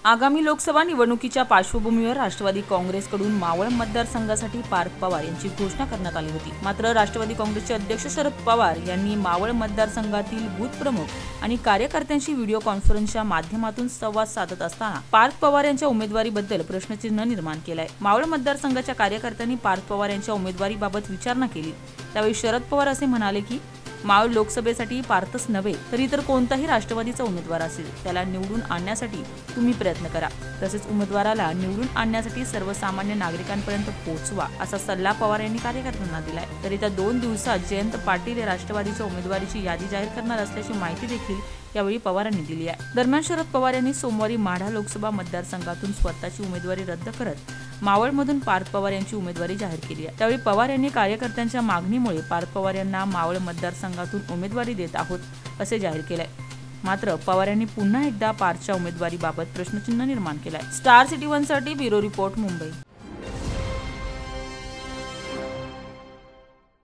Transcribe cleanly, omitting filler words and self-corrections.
आगामी लोकसभा निवडणुकीच्या पार्श्वभूमीवर राष्ट्रवादी काँग्रेसकडून मावळ मतदारसंघासाठी पार्थ पवार यांची घोषणा करण्यात आली होती। मात्र राष्ट्रवादी काँग्रेसचे अध्यक्ष शरद पवार यांनी मावळ मतदारसंघातील बूथ प्रमुख आणि कार्यकर्त्यांशी व्हिडिओ कॉन्फरन्सच्या माध्यमातून संवाद साधत असताना पार्थ पवार यांच्या उमेदवारीबद्दल प्रश्नचिन्ह निर्माण केलाय। मावळ मतदारसंघाच्या कार्यकर्त्यांनी पार्थ पवार यांच्या उमेदवारीबाबत विचारणा केली। त्यावेळी शरद पवार असे म्हणाले की मावळ लोकसभेसाठी पार्थच नव्हे तर इतर कोणताही राष्ट्रवादीचा उमेदवार असेल त्याला निवडून आणण्यासाठी तुम्ही प्रयत्न करा, तसेच उमेदवाराला निवडून आणण्यासाठी सर्वसामान्य नागरिकांपर्यंत पोहोचवा असा सल्ला पवार यांनी कार्यकर्त्यांना दिलाय। तर येत्या 2 दिवसात जयंत पाटील हे राष्ट्रवादीच्या उमेदवारीची यादी जाहीर करणार असल्याची माहिती देखील यावेळी पवारांनी दिली आहे। दरम्यान शरद पवार यांनी सोमवारी माढा लोकसभा मतदारसंघातून स्वतःची उमेदवारी रद्द करत मावळमधून पार्थ पवार यांची उमेदवारी जाहीर केली आहे। त्यावेळी पवार यांनी कार्यकर्त्यांच्या मागणीमुळे पार्थ पवार यांना मावळ मतदारसंघातून उमेदवारी देत आहोत असे जाहीर केले। मात्र पवार यांनी पुन्हा एकदा पार्थच्या उमेदवारीबाबत प्रश्नचिन्ह निर्माण केलाय। स्टार सिटी 1 साठी ब्युरो रिपोर्ट, मुंबई।